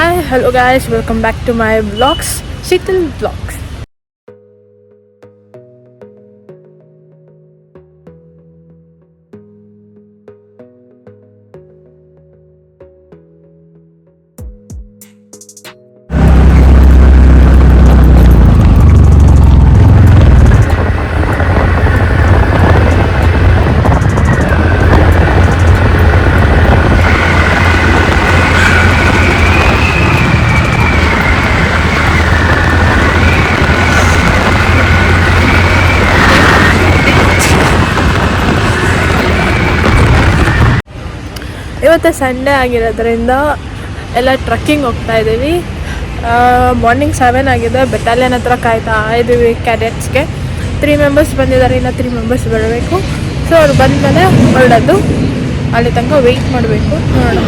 Hi, hello guys, welcome back to my vlogs, Sheetal Vlogs. ಇವತ್ತು Sunday ಆಗಿರೋದ್ರಿಂದ ಎಲ್ಲ trekking ಹೋಗ್ತಾ ಇದ್ದೀವಿ. ಮಾರ್ನಿಂಗ್ 7 ಆಗಿದೆ. ಬೆಟಾಲಿಯನ್ ಹತ್ರ ಕಾಯ್ತಾ ಇದ್ದೀವಿ ಕ್ಯಾಡೆಟ್ಸ್ಗೆ. 3 ಮೆಂಬರ್ಸ್ ಬಂದಿದ್ದಾರೆ, ಇನ್ನು 3 ಮೆಂಬರ್ಸ್ ಬರಬೇಕು. ಸೊ ಅವ್ರು ಬಂದಮೇಲೆ ಹೊರಡೋದು. ಅಲ್ಲಿ ತನಕ ವೆಯ್ಟ್ ಮಾಡಬೇಕು. ನೋಡೋಣ.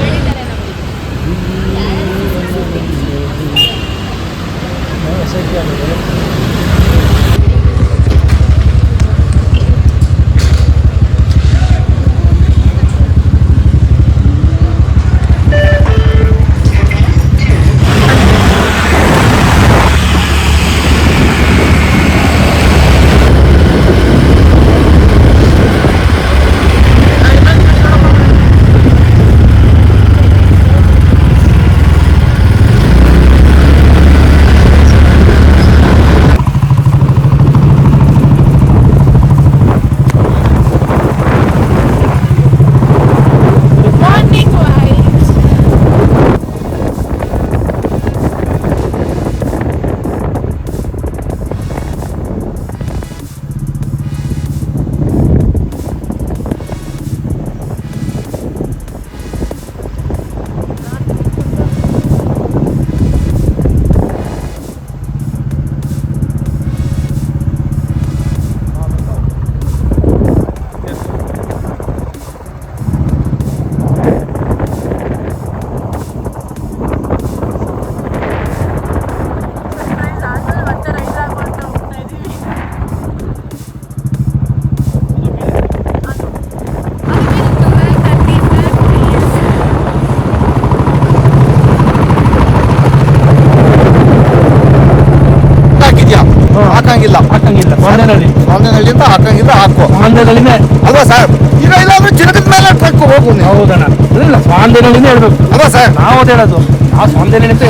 ಹಾಕಂಗಿಲ್ಲ ಸ್ವಾಮಿನಹಳ್ಳಿಯಿಂದ ಹಾಕಂಗಿಲ್ಲ ಹಾಕೋ ಸ್ವಾಮಿನಹಳ್ಳಿನೇ ಅಲ್ವಾ ಸರ್? ಈಗ ಇಲ್ಲಾಂದ್ರೆ ಚಿನ್ನಕದ ಮೇಲೆ ಟ್ರಕ್ ಹೋಗು. ಹೌದಣ್ಣ, ಇಲ್ಲ ಸ್ವಾಮಿನಹಳ್ಳಿನೇ ಹೇಳ್ಬೇಕು ಅಲ್ವಾ ಸರ್? ನಾವು ಅದೇ ಹೇಳೋದು, ನಾವು ಸ್ವಾಮಿನಹಳ್ಳಿ ಅಂತ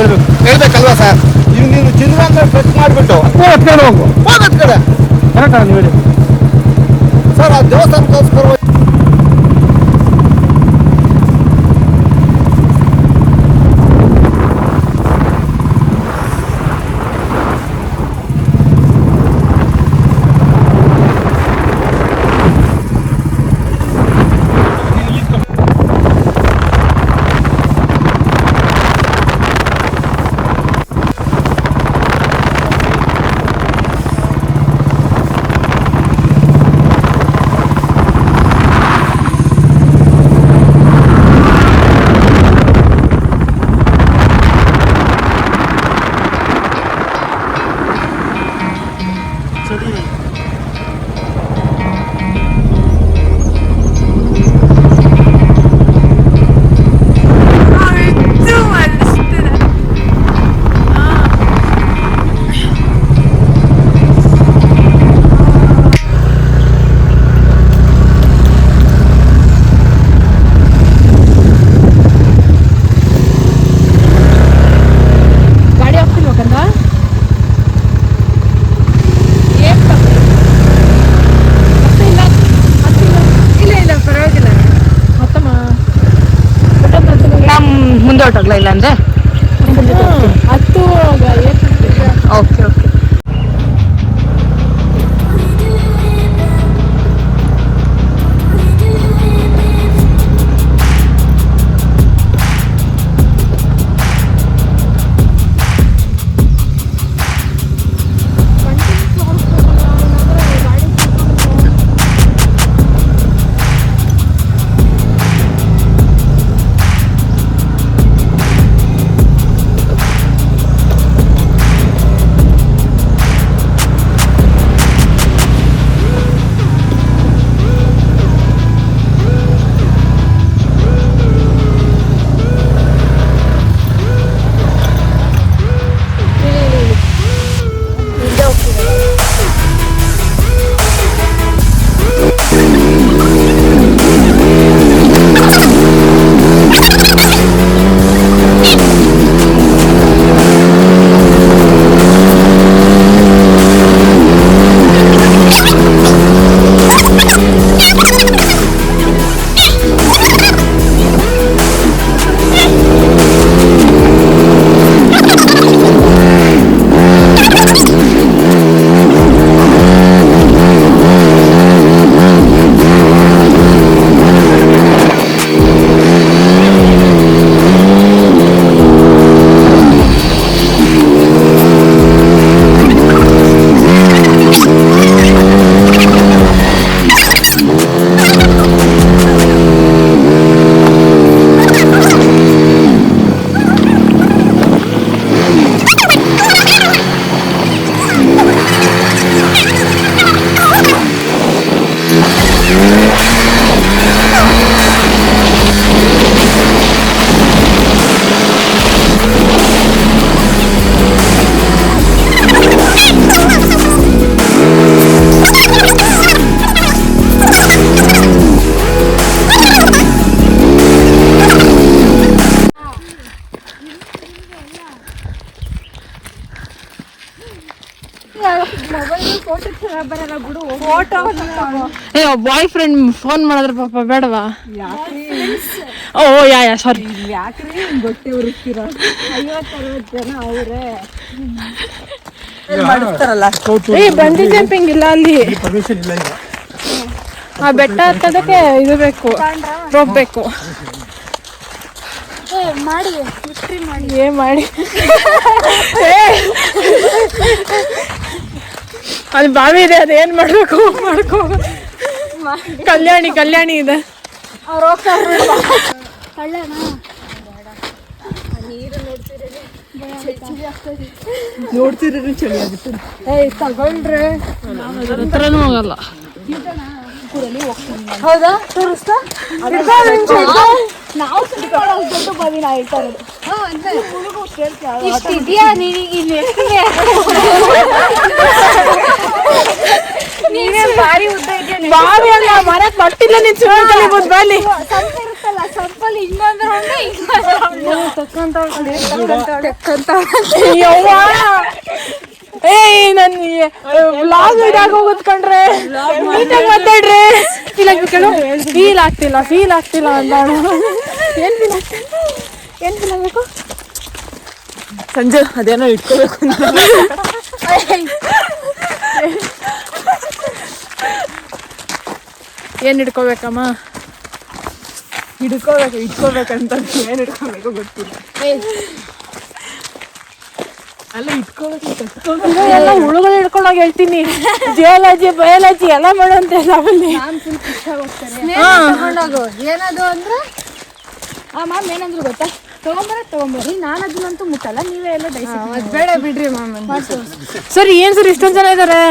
ಹೇಳ್ಬೇಕಲ್ವಾ ಸರ್? ಈಗ ನೀನು ಚಿನ್ನ ಅಂದ್ರೆ ಟ್ರಕ್ ಮಾಡಿಬಿಟ್ಟು ಹತ್ಕೊಂಡು ಹೋಗು, ಹೋಗೋದ್ ಕಡೆ ಕರೆಕ್ಟಾ ನೀವು ಹೇಳಿ ಸರ್? ಆ ದೇವಸ್ಥಾನಕ್ಕೋಸ್ಕರ ಮುಂದೆ ಹೊಟ್ಟೋಗ್ಲಾ ಇಲ್ಲ ಅಂದ್ರೆ ಓಕೆ ಓಕೆ. ಏ ಬಾಯ್ ಫ್ರೆಂಡ್ ಫೋನ್ ಮಾಡಿದ್ರೆ ಪಾಪ ಬೇಡವಾ? ಓ ಯಾ ಸಾರಿ. ಯಾಕ್ರಿ ಗೊತ್ತೇ ಉರಿಸ್ತೀರ? 50-60 ಜನ ಅವರೇ ಏ ಬಂಜಿ ಜಂಪಿಂಗ್ ಇಲ್ಲ ಅಲ್ಲಿ. ಪರ್ಮಿಷನ್ ಇಲ್ಲ ಈಗ. ಆ ಬೆಟ್ಟ ಹತ್ತೋದಕ್ಕೆ ಇದು ಬೇಕು, ರೋಪ್ ಬೇಕು. ಮಾಡಿ ಮಾಡಿ ಏನ್ ಮಾಡಿ ಅಲ್ಲಿ ಬಾವಿ ಇದೆ, ಅದೇನ್ ಮಾಡ್ಬೇಕು ಮಾಡ್ಕೋ. ಕಲ್ಯಾಣಿ ಇದೆ. ಅವ್ರು ಹೋಗ್ತಾರೆ ಕಳ್ಳನ ನೀರು ನೋಡ್ತಿರೇ ಚಳಿ ಆಗುತ್ತೆ. ಏಯ್ ತಗೊಂಡ್ರೆ ಹತ್ರನೂ ಹೋಗಲ್ಲ. ಹೌದಾ? ತೋರಿಸ್ತಾ ನಾವು ದೊಡ್ಡ ಬಾವಿ ನಾ ಹೇಳ್ತಾ ಇರೋದು. ಇಷ್ಟಿದ್ಯಾ ನೀವೇ ಭಾರಿ ಉದ್ದ ಇದೆಯಾ? ಬಾವಿ ಅಲ್ಲ, ಮರಕ್ ಮಟ್ಟಿಲ್ಲ. ನೀನ್ ಸುಮ್ಮನೆ ಕಲಿಬೋದು ಬಾಲಿ. ಸ್ವಲ್ಪ ಇರುತ್ತಲ್ಲ, ಸ್ವಲ್ಪಲ್ಲಿ ಇನ್ನೊಂದು ಏಯ್ ನನ್ ವ್ಲಾಗ್ ಇದಾಗ ಹೋಗುತ್ಕೊಂಡ್ರೆ ನೀಟಾಗಿ ಮಾತಾಡ್ರಿ. ಫೀಲ್ ಆಗ್ತಿಲ್ಲ ಅಂತ ಏನ್ ಫೀಲ್ ಆಗ್ಬೇಕು? ಸಂಜೆ ಅದೇನೋ ಇಟ್ಕೋಬೇಕು ಏನ್ ಇಟ್ಕೋಬೇಕಮ್ಮ? ಇಟ್ಕೋಬೇಕಂತ ಏನ್ ಇಟ್ಕೋಬೇಕು ಗೊತ್ತಿಲ್ಲ. ಅಲ್ಲ ಎಲ್ಲ ಹುಳುಗಳು ಹಿಡ್ಕೊಂಡೋಗಿ ಹೇಳ್ತೀನಿ. ಜಿಯಾಲಜಿ ಬಯಾಲಜಿ ಎಲ್ಲ ಮಾಡುವಂತ ತಗೊಂಡೋಗು. ಏನದು ಅಂದ್ರೆ ಮ್ಯಾಮ್ ಏನಂದ್ರು ಗೊತ್ತಾ? ತಗೊಂಬರ್ರಿ, ನಾನು ಅದನ್ನಂತೂ ಮುಟ್ಟಲ್ಲ, ನೀವೇ ಎಲ್ಲ ಬೇಡ ಬಿಡ್ರಿ ಮ್ಯಾಮ್. ಸರಿ ಏನ್ ಸರ್ ಇಷ್ಟೊಂದು ಜನ ಇದಾರೆ,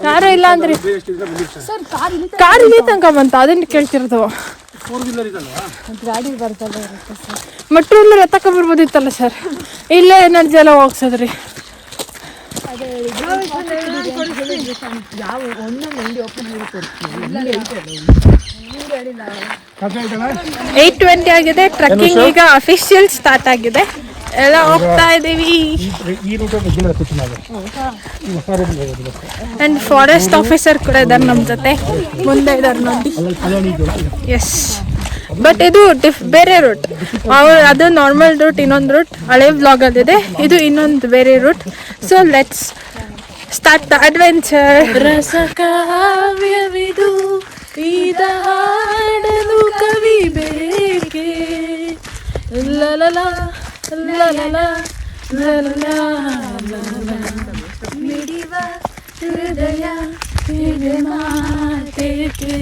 ಯಾರು ಇಲ್ಲ ಅಂದ್ರಿ? ಸರ್ ಕಾರ್ ಇಲ್ಲಿ ತನಕ ಬಂತ, ಅದನ್ನ ಕೇಳ್ತಿರೋದು. ಗಾಡಿ ಬರ್ತಲ್ಲ ಇರುತ್ತೆ ಸರ್. ಮಟ್ಟು ಇಲ್ಲ ಎತ್ತಕ ಬರ್ಬೋದಿತ್ತಲ್ಲ ಸರ್. ಇಲ್ಲೇ ಎನರ್ಜಿ ಎಲ್ಲ ಹೋಗ್ಸದ್ರಿ. ಯಾವ ಒಂದೊಂದು ಅಂಗಡಿ ಓಪನ್ ಮಾಡಿ 8:20 ಆಗಿದೆ. ಟ್ರಕ್ಕಿಂಗ್ ಈಗ ಅಫಿಷಿಯಲ್ ಸ್ಟಾರ್ಟ್ ಆಗಿದೆ. ಎಲ್ಲ ಹೋಗ್ತಾ ಇದೀವಿ. ಅಂಡ್ ಫಾರೆಸ್ಟ್ ಆಫೀಸರ್ ಕೂಡ ಇದಾರೆ ನಮ್ಮ ಜೊತೆ, ಮುಂದೆ ಇದಾರೆ ನೋಡಿ. ಎಸ್, ಬಟ್ ಇದು ಬೇರೆ ರೂಟ್. ಅದು ನಾರ್ಮಲ್ ರೂಟ್, ಇನ್ನೊಂದು ರೂಟ್ ಹಳೆ ವ್ಲಾಗ್ ಅಲ್ಲಿದೆ. ಇದು ಇನ್ನೊಂದು ಬೇರೆ route. So let's start the adventure. ರಸಕಾವ್ಯವಿದು ಇದ ಹಾಡಲು ಕವಿ ಬೇಕೆ, ಲಲಲ ಲಲಲ ಲಲಲ ಮಿಡಿವ ಹೃದಯ ಇದೆ ಮಾತೇಕೆ.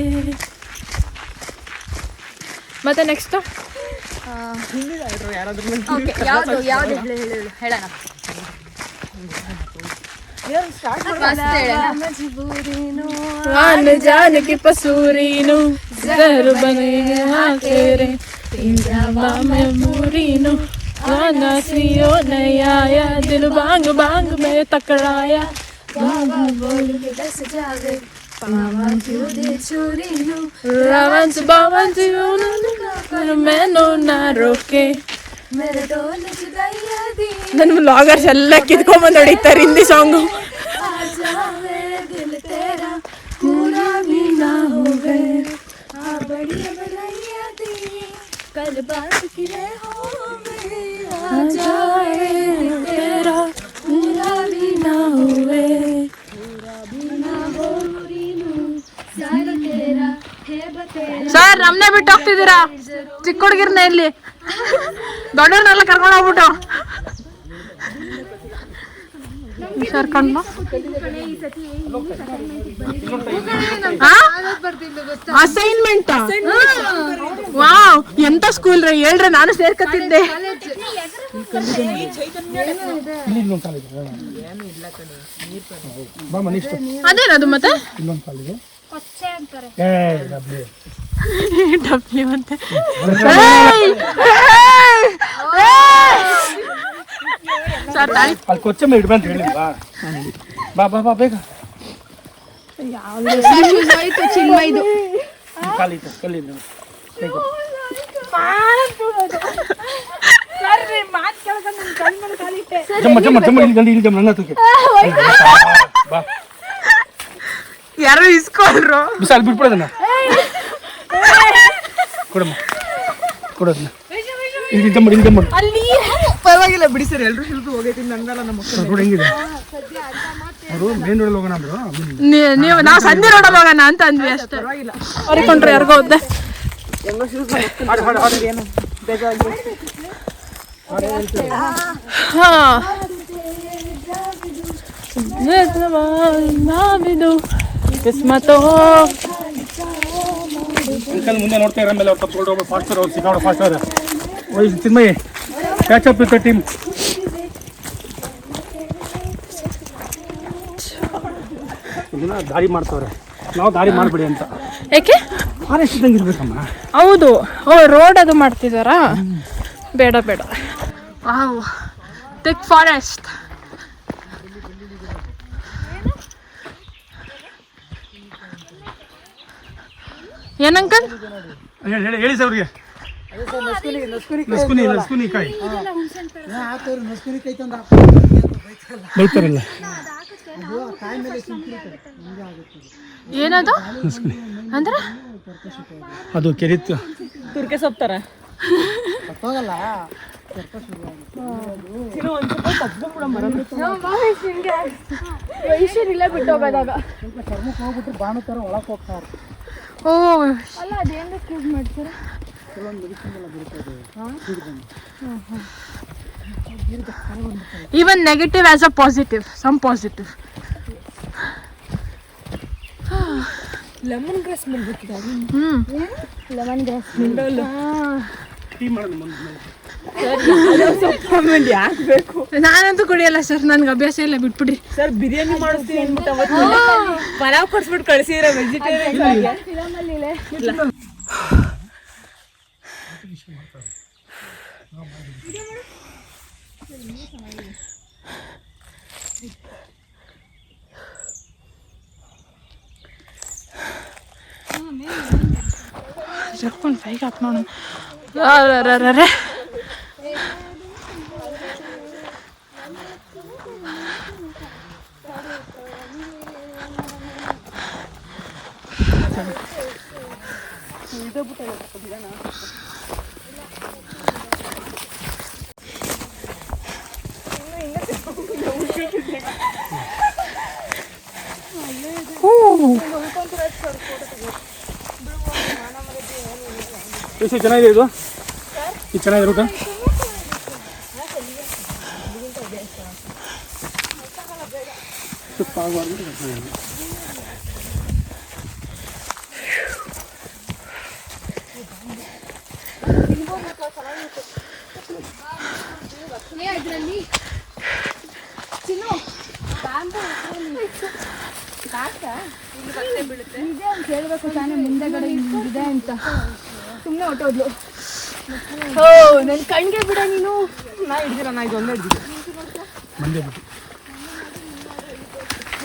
ಮತ್ತೆ ನೆಕ್ಸ್ಟ್ ಯಾವ್ದು ಹೇಳೋಣ? जान की पसूरीनु जहर बने तेरे इंजावा में मूरीनु गाना सियो नहीं आया, दिल बांग बांग में तकड़ाया. बाबा बोल के दस जावे पावा क्यों दे चोरीनु रावंस बावंस मैनो ना रोके. ನನ್ನ ವ್ಲಾಗರ್ಸ್ ಎಲ್ಲ ಕಿತ್ಕೊಂಡ್ಬಂದು ಹೊಡಿತಾರೆ ಹಿಂದಿ ಸಾಂಗು. ಸರ್ ನಮ್ನೆ ಬಿಟ್ಟು ಹೋಗ್ತಿದ್ದೀರಾ? ಚಿಕ್ಕ ಹುಡುಗಿರ್ನ ಇಲ್ಲಿ ದೊಡ್ಡವ್ರನ್ನೆಲ್ಲ ಕರ್ಕೊಂಡು ಹೋಗ್ಬಿಟ್ಟು ಕರ್ಕೊಂಡು ಅಸೈನ್ಮೆಂಟ್. ವಾವ್, ಎಂತ ಸ್ಕೂಲ್ ರೀ ಹೇಳ್ರೆ, ನಾನು ಸೇರ್ಕತ್ತಿದ್ದೆ. ಅದೇನದು ಮತ್ತೆ ಡಬ್ಲ್ಯೂ ಅಂತೆ. ಅಲ್ಲಿ ಕೊಚ್ಚಮ್ಮ ಇಡ್ಬಂತ ಹೇಳಿಲ್ವಾ? ಬಾ ಬಾ ಬಾ ಬೇಗ. ಚಿನ್ಮೈದು ಕಾಲಿತ್ತು ಕಲ್ಲಿಂದ ಇಲ್ಲಿ ನನ್ನ ಹತ್ರಕ್ಕೆ ಬಾ ಯಾರು ಇಸ್ಕೊಳ್ರು ಬಿಸಾಲ್ ಬಿಟ್ಬಿಡೋದನ್ನ ಕೊಡಮ್ಮ ಕೊಡೋದನ್ನ ಇಲ್ಲಿ ಜಮ್ಮ ಅಲ್ಲಿ ಪರವಾಗಿಲ್ಲ ಬಿಡಿ ಸರ್ ಎಲ್ಲರೂ ಶಿಲ್ಪಿ ಹೋಗೈತಿ ನಂದಲ್ಲ ನಮ್ಮ ಮಕ್ಕಳು ರೋಡ್ ಹೆಂಗಿದೆ ಅವರು ಮೇನ್ ರೋಡಲ್ಲಿ ಹೋಗೋಣ ಅಂದ್ರು ನೀವು ನಾವು ಸಂಜೆ ರೋಡಲ್ಲಿ ಹೋಗೋಣ ಅಂತ ಅಂದ್ವಿ ಅಷ್ಟೇ ಪರವಾಗಿಲ್ಲ ಅವ್ರಿಕೊಂಡ್ರೆ ಯಾರಿಗೋ ಹೋದೆ ನಾವಿದು ಕಿಸ್ಮತೋ ಅಂಕಲ್ ಮುಂದೆ ನೋಡ್ತಾ ಇರೋ ಮೇಲೆ ಅವ್ರು ತಪ್ಪಿಕೊಂಡು ಹೋಗ್ಬೋದು ಫಾಸ್ಟರ್ ಅವ್ರು ಸಿಕ್ಕಾಡೋ ಫಾಸ್ಟರ್ ವೈಸ್ ತಿನ್ಮಯ್ಯ catch up with the team ಇದನ್ನ ದಾರಿ ಮಾಡ್ತವ್ರೆ ನಾವು ದಾರಿ ಮಾಡಬೇಡಿ ಅಂತ ಯಾಕೆ ಫಾರೆಸ್ಟ್ ಇದ್ದಂಗೆ ಇರ್ಬೇಕಮ್ಮ ಹೌದು ಓ ರೋಡ್ ಅದು ಮಾಡ್ತಿದ್ದಾರಾ ಬೇಡ ಬೇಡ ವಾವ್ ಥಿಕ್ ಫಾರೆಸ್ಟ್ ಏನಂಕಲ್ ಹೇಳಿ ಸರ್ ಅವ್ರಿಗೆ ನಸ್ಕುನಿ ಕಾಯಿ ಬೈತಾರಲ್ಲ ಏನದು ಅಂದ್ರೆ ಅದು ಕೆರಿತ್ತು ತುರ್ಕೆ ಸೊಪ್ತಾರ ಇಲ್ಲ ಬಿಟ್ಟು ಹೋಗೋದಾಗ ಓ ಅಲ್ಲ ಅದೇನು ಯೂಸ್ ಮಾಡ್ತೀರಾ even negative as a positive, some positive. Lemon grass ಮಾಡ್ಬೇಕಿದೆ ಲೆಮನ್ ಗ್ರಾಸ್ ಹಾಕ್ಬೇಕು ನಾನಂತೂ ಕುಡಿಯಲ್ಲ ಸರ್ ನನ್ಗೆ ಅಭ್ಯಾಸ ಇಲ್ಲ ಬಿಟ್ಬಿಡ್ರಿ ಸರ್ ಬಿರಿಯಾನಿ ಮಾಡಿಸ್ತೀವಿ ಅಂದ್ಬಿಟ್ಟು ಪಲಾವ್ ಕೊಡ್ಸ್ಬಿಟ್ಟು ಕಳಿಸಿದ್ರೆ ವೆಜಿಟೇರಿಯನ್ ಜರ್ಕೊಂಡು ಫೈಗೆ ಹಾಕ್ ನೋಡೋಣ ಚೆನ್ನಾಗಿದೆ ಇದು ಚೆನ್ನಾಗಿದೆ ರೂಟ ಹೇಳ್ಬೇಕು ತಾನೇ ಮುಂದೆಗಡೆ ಇದೆ ಅಂತ ಸುಮ್ಮನೆ ಹೊಟ್ಟೋದ್ಲು ಓ ನನ್ನ ಕಣ್ಗೆ ಬಿಡ ನೀನು ನಾ ಹಿಡ್ದಿರ ನಾ ಇದೊಂದೇ ಹಿಡ್ದಿದ್ದೆ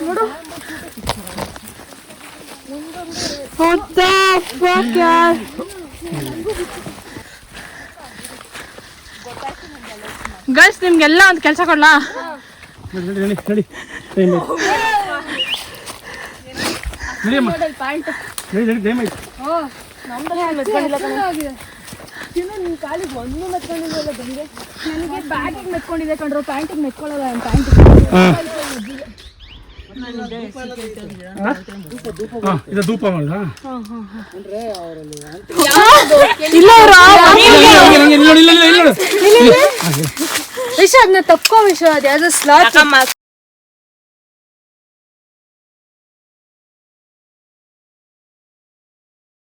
ನೋಡು ಗರ್ಲ್ಸ್ ನಿಮ್ಗೆಲ್ಲ ಒಂದು ಕೆಲಸ ಕೊಡ್ಲಾ ಪ್ಯಾಂಟ್ ನಿನ್ ಕಾಲಿಗೆ ಒಂದು ಮೆತ್ಕೊಂಡಿದ್ದಲ್ಲ ಬಂದೆ ನನಗೆ ಬ್ಯಾಗಿಗೆ ಮೆತ್ಕೊಂಡಿದೆ ಕಂಡ್ರು ಪ್ಯಾಂಟಿಗೆ ಮೆತ್ಕೊಳ್ಳಲ್ಲ ಪ್ಯಾಂಟ್ ಇದು ಧೂಪ ಮಾಡಿದ ವಿಷ ಅದನ್ನ ತಪ್ಕೋ ವಿಷ ಅದು ಯಾವ್ದು ಸ್ಲಾಟ್